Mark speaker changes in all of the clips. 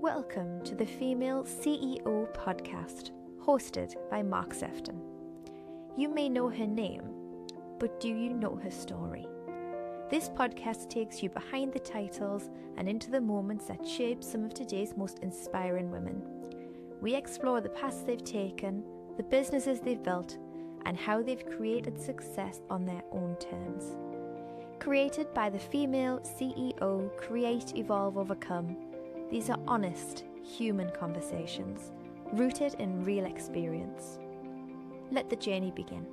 Speaker 1: Welcome to the Female CEO podcast, hosted by Mark Sephton. You may know her name, but do you know her story? This podcast takes you behind the titles and into the moments that shape some of today's most inspiring women. We explore the paths they've taken, the businesses they've built, and how they've created success on their own terms. Created by the Female CEO Create, Evolve, Overcome, these are honest, human conversations, rooted in real experience. Let the journey begin.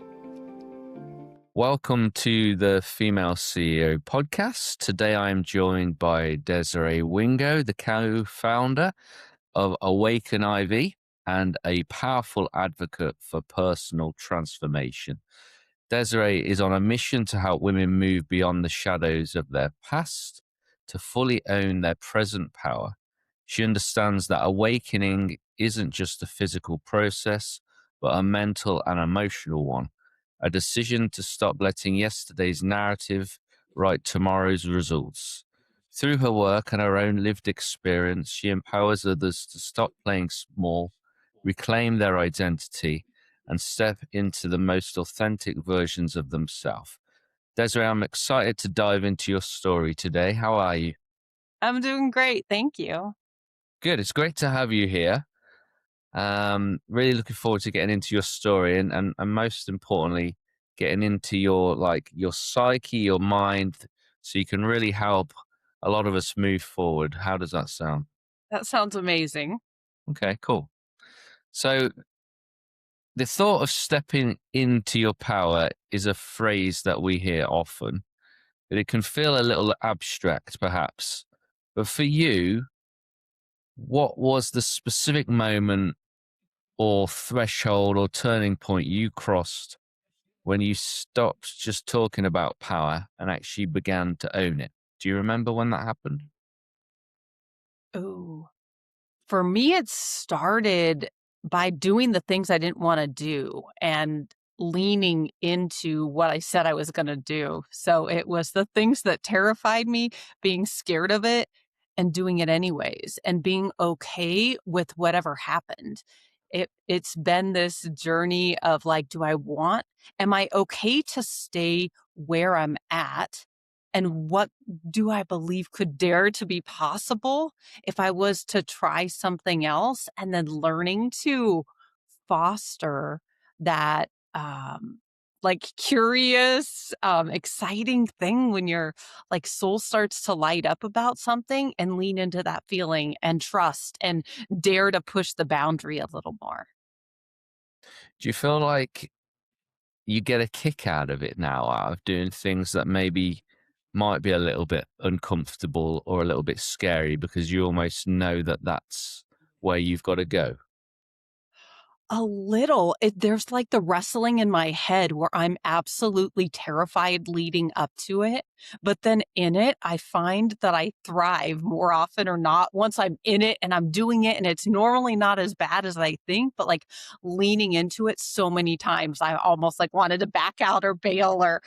Speaker 2: Welcome to the Female CEO podcast. Today I am joined by Desiree Wingo, the co-founder of Awaken IV and a powerful advocate for personal transformation. Desiree is on a mission to help women move beyond the shadows of their past to fully own their present power. She understands that awakening isn't just a physical process, but a mental and emotional one. A decision to stop letting yesterday's narrative write tomorrow's results. Through her work and her own lived experience, she empowers others to stop playing small, reclaim their identity, and step into the most authentic versions of themselves. Desiree, I'm excited to dive into your story today. How are you?
Speaker 3: I'm doing great. Thank you.
Speaker 2: Good. It's great to have you here. Really looking forward to getting into your story and most importantly, getting into your psyche, your mind, so you can really help a lot of us move forward. How does that sound?
Speaker 3: That sounds amazing.
Speaker 2: Okay, cool. So the thought of stepping into your power is a phrase that we hear often, but it can feel a little abstract perhaps. But for you, what was the specific moment or threshold or turning point you crossed when you stopped just talking about power and actually began to own it? Do you remember when that happened?
Speaker 3: Oh, for me, it started by doing the things I didn't want to do and leaning into what I said I was going to do. So it was the things that terrified me, being scared of it and doing it anyways, and being okay with whatever happened. It's been this journey of like, am I okay to stay where I'm at? And what do I believe could dare to be possible if I was to try something else? And then learning to foster that curious, exciting thing when your soul starts to light up about something, and lean into that feeling and trust and dare to push the boundary a little more.
Speaker 2: Do you feel like you get a kick out of it now, out of doing things that maybe might be a little bit uncomfortable or a little bit scary because you almost know that that's where you've got to go?
Speaker 3: A little. There's like the wrestling in my head where I'm absolutely terrified leading up to it. But then in it, I find that I thrive more often or not once I'm in it and I'm doing it. And it's normally not as bad as I think, but like leaning into it so many times, I almost like wanted to back out or bail or,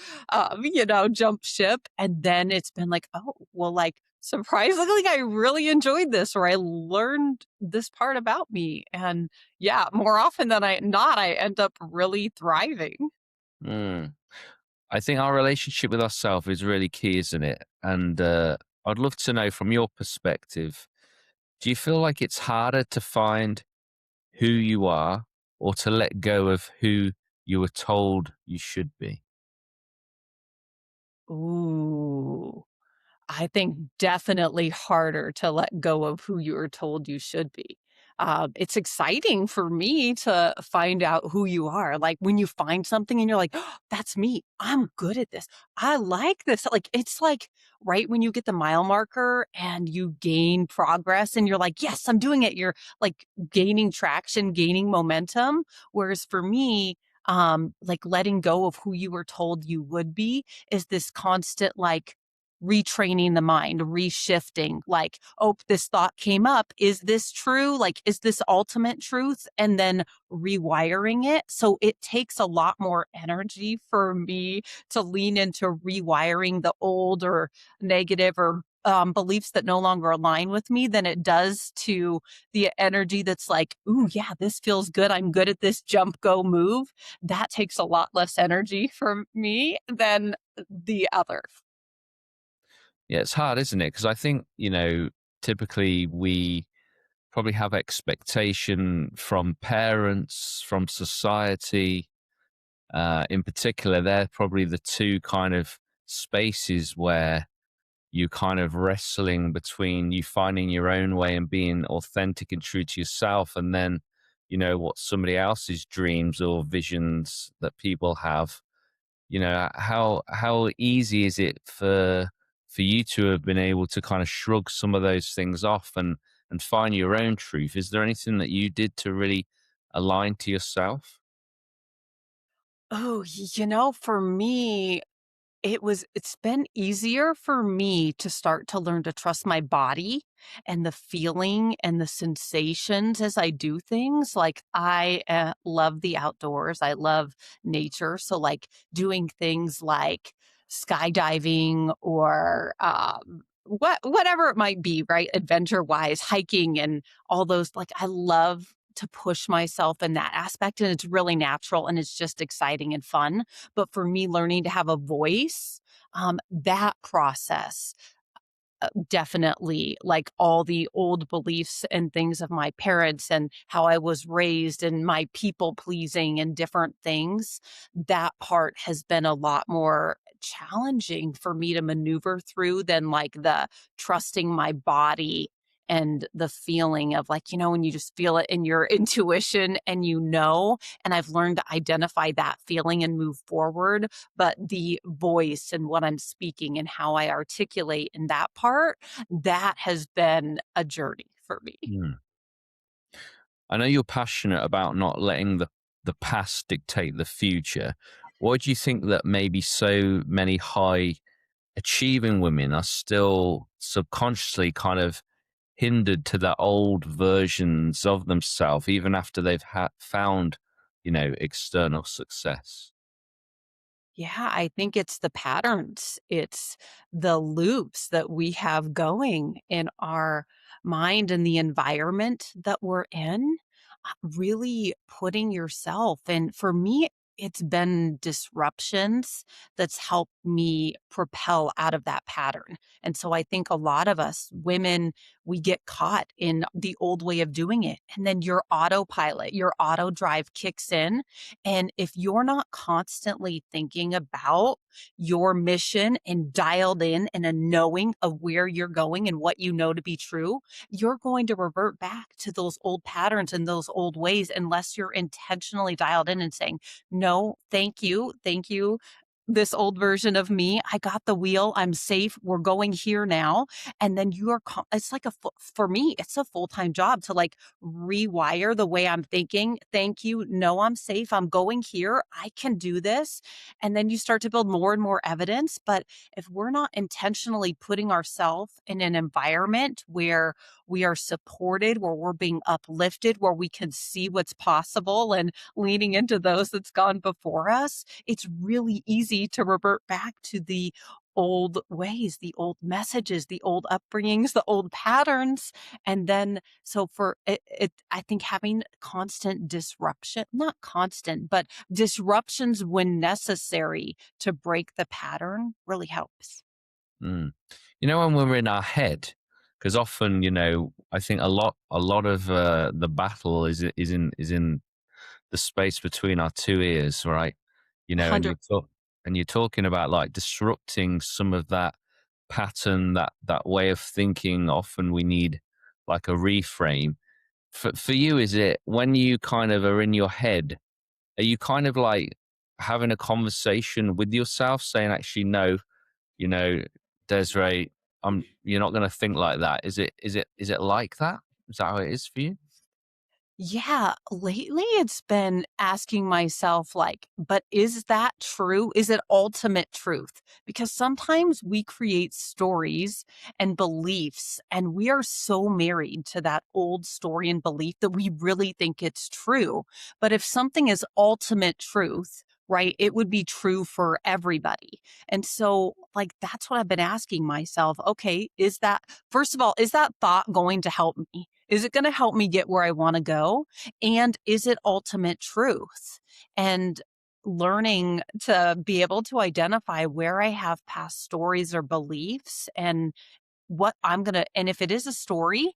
Speaker 3: jump ship. And then it's been like, oh, well, like, surprisingly, I really enjoyed this, or I learned this part about me. And yeah, more often than I end up really thriving.
Speaker 2: Mm. I think our relationship with ourselves is really key, isn't it? And I'd love to know from your perspective, do you feel like it's harder to find who you are or to let go of who you were told you should be?
Speaker 3: Ooh. I think definitely harder to let go of who you were told you should be. It's exciting for me to find out who you are. Like when you find something and you're like, oh, that's me. I'm good at this. I like this. Like, it's like right when you get the mile marker and you gain progress and you're like, yes, I'm doing it. You're like gaining traction, gaining momentum. Whereas for me, like letting go of who you were told you would be is this constant, like, retraining the mind, reshifting, like, oh, this thought came up. Is this true? Like, is this ultimate truth? And then rewiring it. So it takes a lot more energy for me to lean into rewiring the old or negative or beliefs that no longer align with me than it does to the energy that's like, ooh, yeah, this feels good. I'm good at this jump, go, move. That takes a lot less energy from me than the other.
Speaker 2: Yeah, it's hard, isn't it? Because I think, typically we probably have expectation from parents, from society. In particular, they're probably the two kind of spaces where you kind of wrestling between you finding your own way and being authentic and true to yourself, and then, what somebody else's dreams or visions that people have. How easy is it for you to have been able to kind of shrug some of those things off and find your own truth? Is there anything that you did to really align to yourself?
Speaker 3: Oh, for me, it's been easier for me to start to learn to trust my body and the feeling and the sensations as I do things. Like I love the outdoors. I love nature. So like doing things like skydiving or whatever it might be, right? Adventure wise, hiking and all those, like I love to push myself in that aspect, and it's really natural and it's just exciting and fun. But for me, learning to have a voice, that process, definitely, like all the old beliefs and things of my parents and how I was raised and my people pleasing and different things, that part has been a lot more challenging for me to maneuver through than like the trusting my body and the feeling of like, when you just feel it in your intuition and and I've learned to identify that feeling and move forward. But the voice and what I'm speaking and how I articulate in that part, that has been a journey for me.
Speaker 2: Hmm. I know you're passionate about not letting the past dictate the future. Why do you think that maybe so many high achieving women are still subconsciously kind of hindered to the old versions of themselves, even after they've found, external success?
Speaker 3: Yeah, I think it's the patterns. It's the loops that we have going in our mind and the environment that we're in. Really putting yourself, and for me, it's been disruptions that's helped me propel out of that pattern. And so I think a lot of us women, we get caught in the old way of doing it. And then your autopilot, your auto drive kicks in. And if you're not constantly thinking about your mission and dialed in and a knowing of where you're going and what you know to be true, you're going to revert back to those old patterns and those old ways unless you're intentionally dialed in and saying, no, thank you. Thank you. This old version of me, I got the wheel. I'm safe. We're going here now. And then it's like for me, it's a full-time job to like rewire the way I'm thinking. Thank you. No, I'm safe. I'm going here. I can do this. And then you start to build more and more evidence. But if we're not intentionally putting ourselves in an environment where we are supported, where we're being uplifted, where we can see what's possible and leaning into those that's gone before us, it's really easy to revert back to the old ways, the old messages, the old upbringings, the old patterns. And then, so for it I think having constant disruption, not constant, but disruptions when necessary to break the pattern really helps.
Speaker 2: Mm. When we're in our head, because often, I think a lot of the battle is in the space between our two ears, right? And
Speaker 3: 100.
Speaker 2: you're talking about like disrupting some of that pattern, that way of thinking. Often we need like a reframe. For you, is it when you kind of are in your head, are you kind of like having a conversation with yourself, saying, actually, no, you know, Desiree, you're not going to think like that. Is it like that? Is that how it is for you?
Speaker 3: Yeah, lately it's been asking myself, like, but is that true? Is it ultimate truth? Because sometimes we create stories and beliefs, and we are so married to that old story and belief that we really think it's true. But if something is ultimate truth, right? It would be true for everybody. And so, like, that's what I've been asking myself. Okay, first of all, is that thought going to help me? Is it going to help me get where I want to go? And is it ultimate truth? And learning to be able to identify where I have past stories or beliefs and what I'm gonna and if it is a story,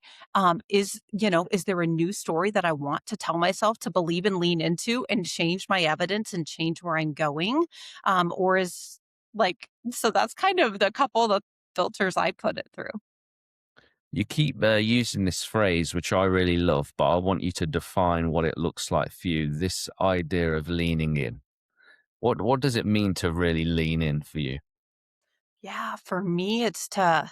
Speaker 3: is there a new story that I want to tell myself to believe and lean into and change my evidence and change where I'm going? Or is like so that's kind of the couple of the filters I put it through.
Speaker 2: You keep using this phrase, which I really love, but I want you to define what it looks like for you. This idea of leaning in. What does it mean to really lean in for you?
Speaker 3: Yeah, for me, it's to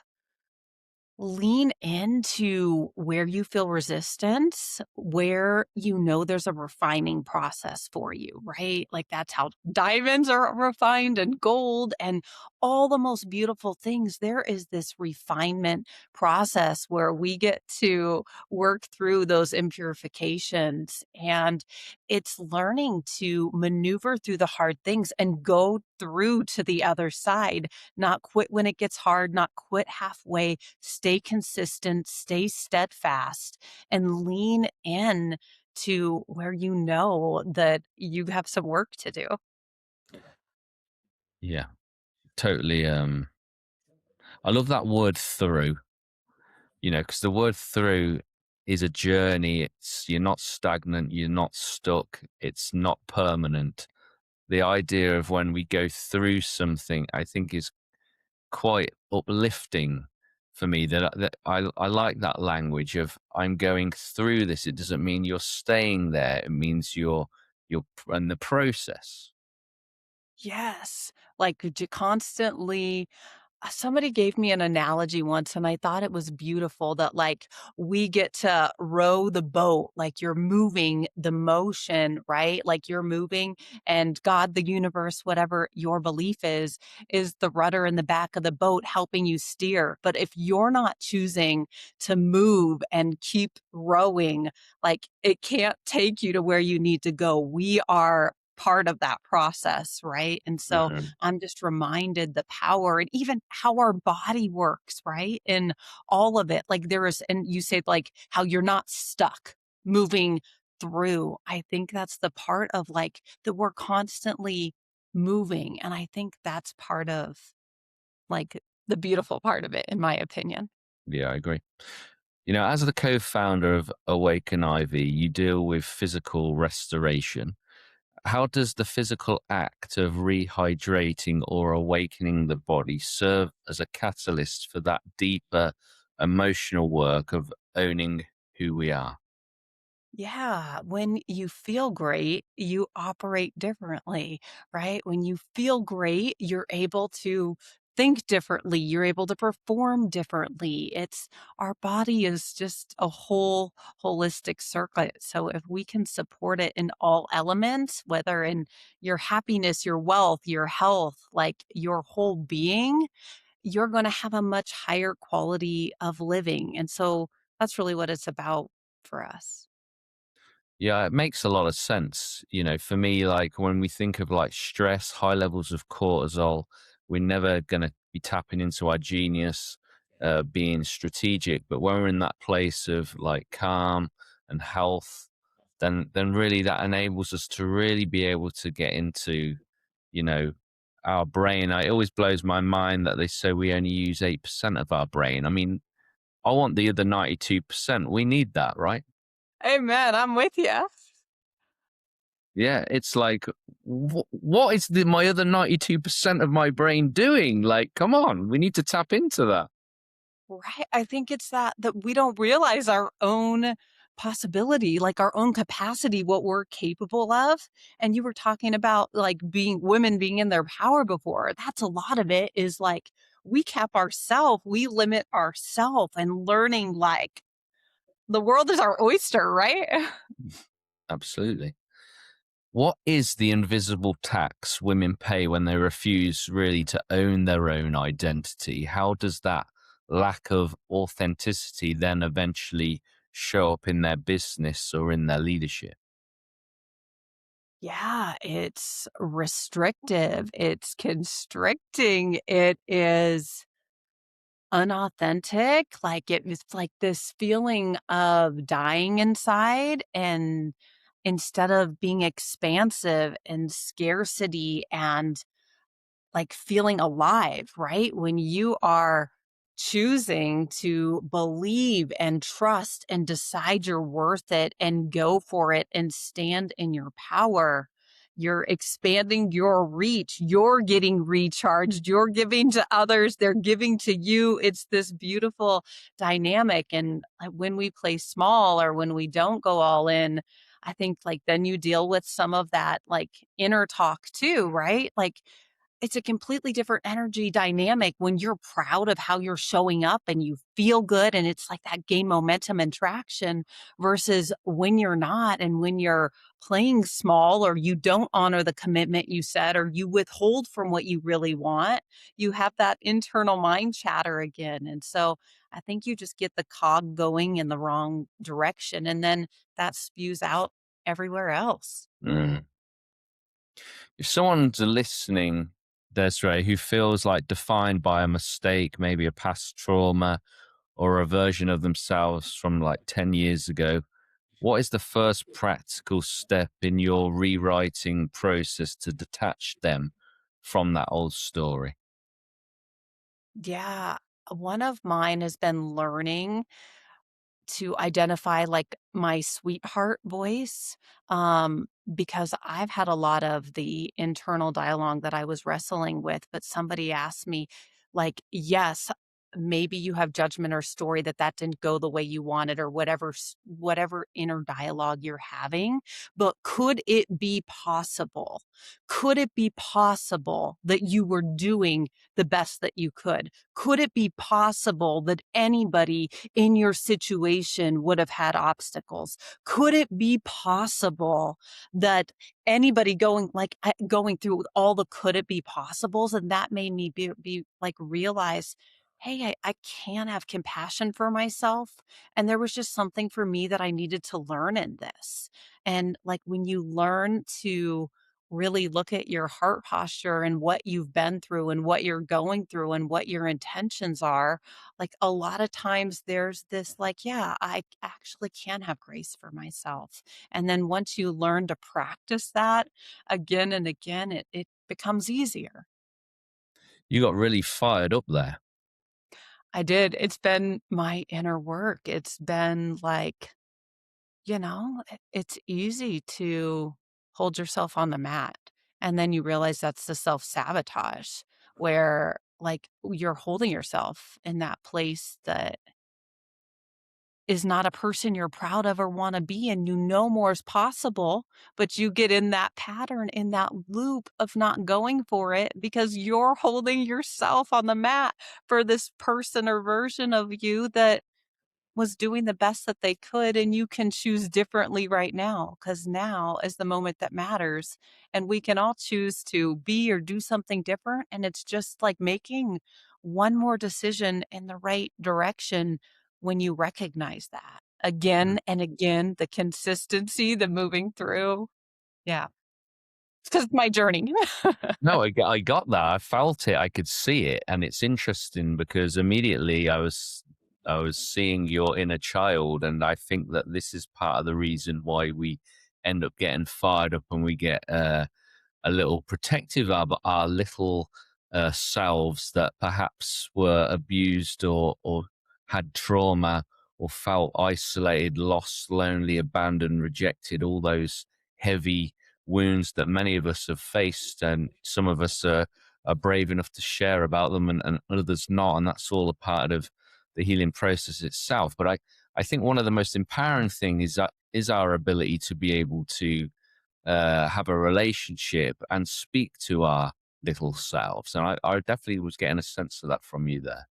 Speaker 3: lean into where you feel resistance, where you know there's a refining process for you, right? Like that's how diamonds are refined and gold and all the most beautiful things. There is this refinement process where we get to work through those impurifications. And it's learning to maneuver through the hard things and go through to the other side, not quit when it gets hard, not quit halfway, stay consistent, stay steadfast, and lean in to where you know that you have some work to do.
Speaker 2: Yeah, totally. I love that word through, because the word through is a journey. You're not stagnant, you're not stuck, it's not permanent. The idea of when we go through something, I think is quite uplifting for me. That I like that language of I'm going through this. It doesn't mean you're staying there. It means you're in the process.
Speaker 3: Yes. Like to constantly somebody gave me an analogy once and I thought it was beautiful that like we get to row the boat, like you're moving the motion, right? Like you're moving and God, the universe, whatever your belief is the rudder in the back of the boat helping you steer. But if you're not choosing to move and keep rowing, like it can't take you to where you need to go. We are part of that process, right? And so
Speaker 2: Mhm.
Speaker 3: I'm just reminded the power and even how our body works, right? And all of it. Like and you said like how you're not stuck moving through. I think that's the part of like that we're constantly moving. And I think that's part of like the beautiful part of it, in my opinion.
Speaker 2: Yeah, I agree. As the co-founder of Awaken IV, you deal with physical restoration. How does the physical act of rehydrating or awakening the body serve as a catalyst for that deeper emotional work of owning who we are?
Speaker 3: Yeah, when you feel great, you operate differently, right? When you feel great, you're able to think differently, you're able to perform differently. It's our body is just a whole holistic circuit. So if we can support it in all elements, whether in your happiness, your wealth, your health, like your whole being, you're going to have a much higher quality of living. And so that's really what it's about for us.
Speaker 2: Yeah, it makes a lot of sense. For me, like when we think of like stress, high levels of cortisol, we're never going to be tapping into our genius, being strategic. But when we're in that place of like calm and health, then really that enables us to really be able to get into, you know, our brain. It always blows my mind that they say we only use 8% of our brain. I mean, I want the other 92%. We need that, right?
Speaker 3: Amen. I'm with you.
Speaker 2: Yeah, it's like, what is my other 92% of my brain doing? Like, come on, we need to tap into that.
Speaker 3: Right. I think it's that we don't realize our own possibility, like our own capacity, what we're capable of. And you were talking about like women being in their power before. That's a lot of it is like we cap ourselves, we limit ourselves and learning like the world is our oyster, right?
Speaker 2: Absolutely. What is the invisible tax women pay when they refuse really to own their own identity? How does that lack of authenticity then eventually show up in their business or in their leadership?
Speaker 3: Yeah, it's restrictive, it's constricting, it is unauthentic, like, it's like this feeling of dying inside, and instead of being expansive and scarcity and like feeling alive, right? When you are choosing to believe and trust and decide you're worth it and go for it and stand in your power, you're expanding your reach. You're getting recharged. You're giving to others. They're giving to you. It's this beautiful dynamic. And when we play small or when we don't go all in, I think like then you deal with some of that like inner talk too, right? Like it's a completely different energy dynamic when you're proud of how you're showing up and you feel good and it's like that gain momentum and traction versus when you're not and when you're playing small or you don't honor the commitment you set or you withhold from what you really want, you have that internal mind chatter again. And so I think you just get the cog going in the wrong direction and then that spews out everywhere else.
Speaker 2: Mm. If someone's listening, Desiree, who feels like defined by a mistake, maybe a past trauma or a version of themselves from like 10 years ago, what is the first practical step in your rewriting process to detach them from that old story?
Speaker 3: Yeah. One of mine has been learning to identify like my sweetheart voice because I've had a lot of the internal dialogue that I was wrestling with, but somebody asked me like, yes, maybe you have judgment or story that that didn't go the way you wanted or whatever whatever inner dialogue you're having, but could it be possible, could it be possible that you were doing the best that you could it be possible that anybody in your situation would have had obstacles? Could it be possible that anybody going through all the could it be possibles? And that made me be like realize, hey, I can have compassion for myself. And there was just something for me that I needed to learn in this. And like when you learn to really look at your heart posture and what you've been through and what you're going through and what your intentions are, like a lot of times there's this like, yeah, I actually can have grace for myself. And then once you learn to practice that again and again, it becomes easier.
Speaker 2: You got really fired up there.
Speaker 3: I did. It's been my inner work. It's been like, it's easy to hold yourself on the mat. And then you realize that's the self sabotage where like you're holding yourself in that place that is not a person you're proud of or want to be. And you know more is possible, but you get in that pattern, in that loop of not going for it because you're holding yourself on the mat for this person or version of you that was doing the best that they could, and you can choose differently right now because now is the moment that matters, and we can all choose to be or do something different, and it's just like making one more decision in the right direction when you recognize that. Again and again, the consistency, the moving through. Yeah. It's 'cause it's my journey.
Speaker 2: No, I got that. I felt it. I could see it, and it's interesting because immediately I was seeing your inner child, and I think that this is part of the reason why we end up getting fired up and we get a little protective of our little selves that perhaps were abused or had trauma or felt isolated, lost, lonely, abandoned, rejected, all those heavy wounds that many of us have faced. And some of us are brave enough to share about them and others not. And that's all a part of the healing process itself. But I think one of the most empowering things is our ability to be able to have a relationship and speak to our little selves. And I definitely was getting a sense of that from you there.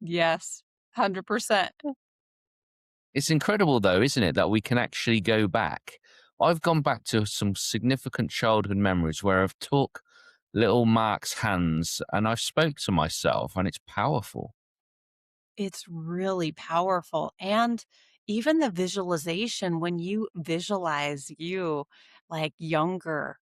Speaker 3: Yes, 100%.
Speaker 2: It's incredible, though, isn't it, that we can actually go back. I've gone back to some significant childhood memories where I've took little Mark's hands and I've spoke to myself, and it's powerful.
Speaker 3: It's really powerful, and even the visualization when you visualize you, like younger,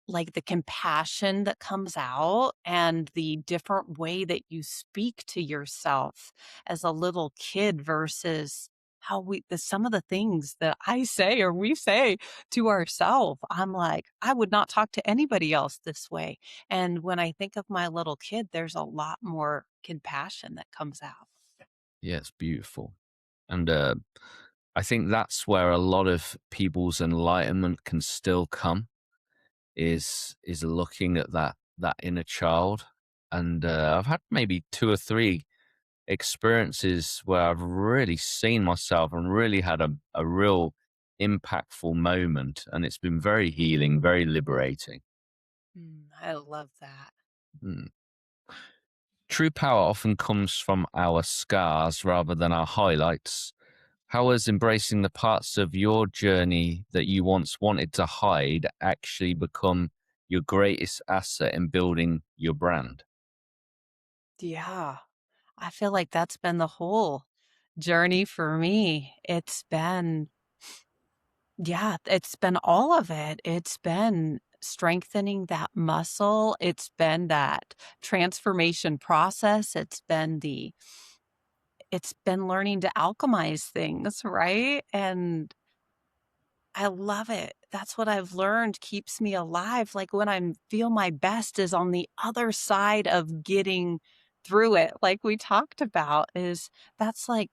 Speaker 3: like the compassion that comes out and the different way that you speak to yourself as a little kid versus how some of the things that I say or we say to ourselves. I'm like, I would not talk to anybody else this way. And when I think of my little kid, there's a lot more compassion that comes out.
Speaker 2: Yeah, it's beautiful. And I think that's where a lot of people's enlightenment can still come is looking at that inner child. And I've had maybe two or three experiences where I've really seen myself and really had a real impactful moment. And it's been very healing, very liberating.
Speaker 3: I love that.
Speaker 2: Mm. True power often comes from our scars rather than our highlights. How has embracing the parts of your journey that you once wanted to hide actually become your greatest asset in building your brand?
Speaker 3: Yeah. I feel like that's been the whole journey for me. It's been all of it. It's been strengthening that muscle. It's been that transformation process. It's been learning to alchemize things, right? And I love it. That's what I've learned keeps me alive. Like when I feel my best is on the other side of getting through it. Like we talked about is that's like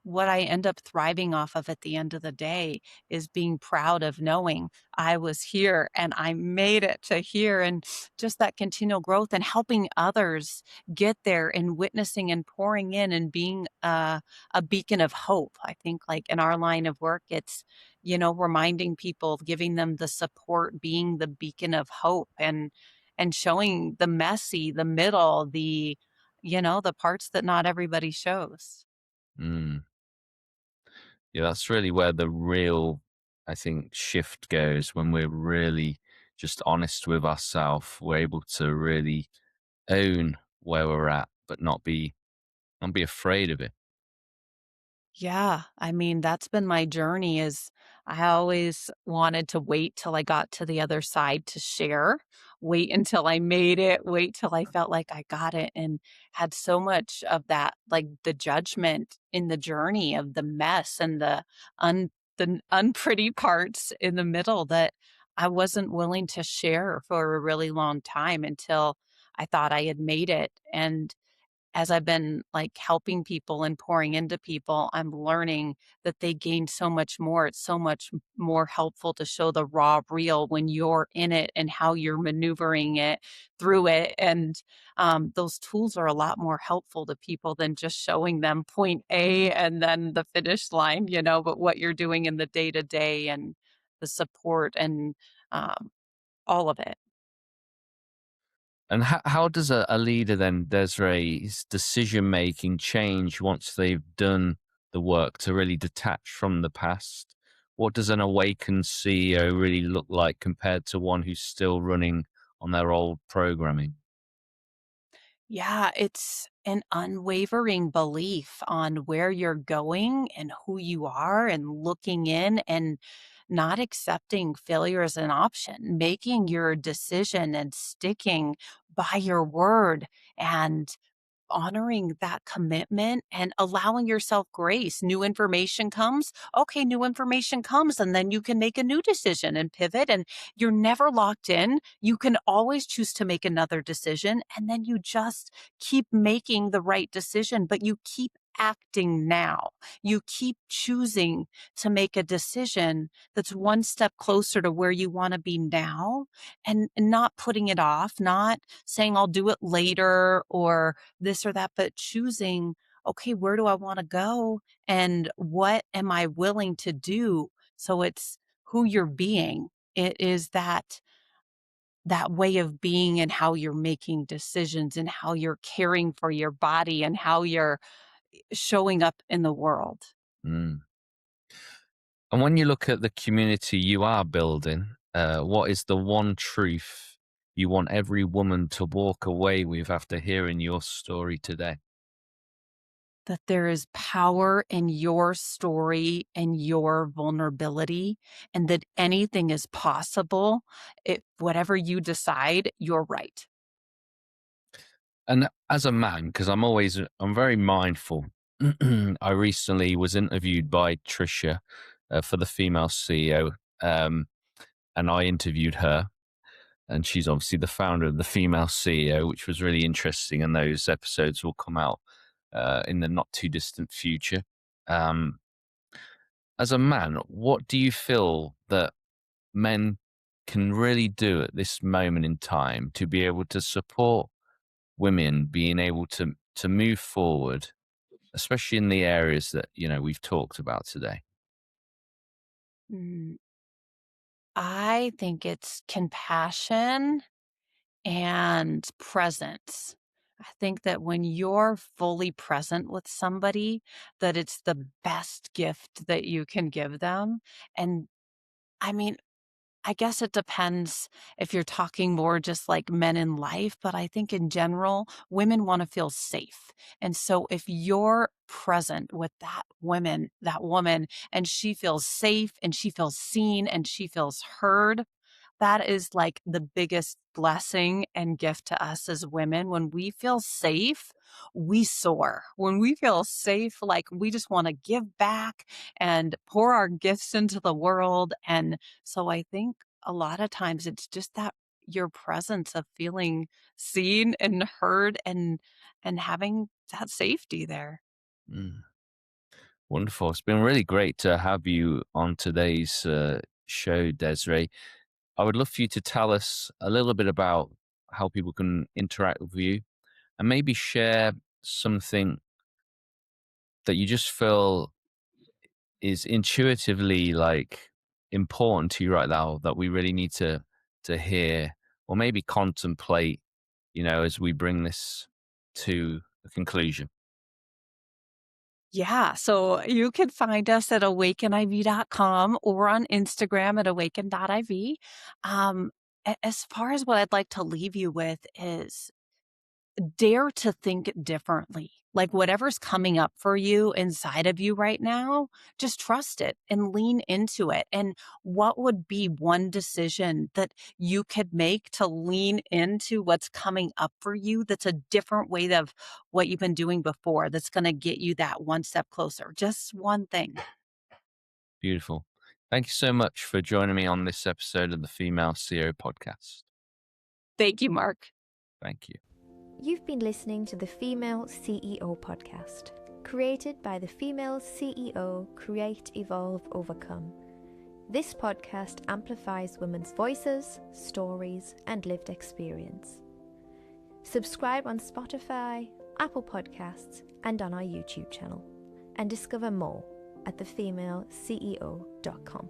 Speaker 3: what I end up thriving off of at the end of the day is being proud of knowing I was here and I made it to here and just that continual growth and helping others get there and witnessing and pouring in and being a beacon of hope. I think like in our line of work, it's, reminding people, giving them the support, being the beacon of hope and showing the messy, the middle, the parts that not everybody shows.
Speaker 2: Mm. Yeah, that's really where the real, I think, shift goes when we're really just honest with ourselves. We're able to really own where we're at, but not be afraid of it.
Speaker 3: Yeah, I mean, that's been my journey is I always wanted to wait till I got to the other side to share, wait until I made it, wait till I felt like I got it and had so much of that like the judgment in the journey of the mess and un the unpretty parts in the middle that I wasn't willing to share for a really long time until I thought I had made it. And as I've been like helping people and pouring into people, I'm learning that they gain so much more. It's so much more helpful to show the raw real when you're in it and how you're maneuvering it through it. And those tools are a lot more helpful to people than just showing them point A and then the finish line, but what you're doing in the day to day and the support and um, all of it.
Speaker 2: And how does a leader then, Desiree's decision making change once they've done the work to really detach from the past? What does an awakened CEO really look like compared to one who's still running on their old programming?
Speaker 3: Yeah, it's an unwavering belief on where you're going and who you are and looking in and not accepting failure as an option, making your decision and sticking by your word and honoring that commitment and allowing yourself grace. New information comes. Okay, new information comes, and then you can make a new decision and pivot. And you're never locked in. You can always choose to make another decision. And then you just keep making the right decision, but you keep acting now. You keep choosing to make a decision that's one step closer to where you want to be now and not putting it off, not saying I'll do it later or this or that, but choosing, okay, where do I want to go? And what am I willing to do? So it's who you're being. It is that way of being and how you're making decisions and how you're caring for your body and how you're showing up in the world.
Speaker 2: Mm. And when you look at the community you are building, what is the one truth you want every woman to walk away with after hearing your story today?
Speaker 3: that there is power in your story and your vulnerability, and that anything is possible. Whatever you decide, you're right.
Speaker 2: And as a man, because I'm very mindful. I recently was interviewed by Trisha for the female CEO, and I interviewed her. And she's obviously the founder of the female CEO, which was really interesting. And those episodes will come out in the not too distant future. Um, as a man, what do you feel that men can really do at this moment in time to be able to support women being able to move forward, especially in the areas that we've talked about today?
Speaker 3: Mm, I think it's compassion and presence. I think that when you're fully present with somebody, that it's the best gift that you can give them. And I mean, I guess it depends if you're talking more just like men in life, but I think in general, women want to feel safe. And so if you're present with that woman, and she feels safe and she feels seen and she feels heard, that is like the biggest blessing and gift to us as women. When we feel safe, we soar. When we feel safe, like we just want to give back and pour our gifts into the world. And so I think a lot of times it's just that your presence of feeling seen and heard and having that safety there.
Speaker 2: Mm, wonderful. It's been really great to have you on today's show, Desiree. I would love for you to tell us a little bit about how people can interact with you and maybe share something that you just feel is intuitively like important to you right now that we really need to hear or maybe contemplate, as we bring this to a conclusion.
Speaker 3: Yeah, so you can find us at awakeniv.com or on Instagram at awaken.iv. As far as what I'd like to leave you with is dare to think differently. Like whatever's coming up for you inside of you right now, just trust it and lean into it. And what would be one decision that you could make to lean into what's coming up for you that's a different way of what you've been doing before, that's going to get you that one step closer? Just one thing.
Speaker 2: Beautiful. Thank you so much for joining me on this episode of the Female CEO podcast.
Speaker 3: Thank you, Mark.
Speaker 2: Thank you.
Speaker 1: You've been listening to the Female CEO podcast, created by the Female CEO Create, Evolve, Overcome. This podcast amplifies women's voices, stories, and lived experience. Subscribe on Spotify, Apple Podcasts, and on our YouTube channel, and discover more at thefemaleceo.com.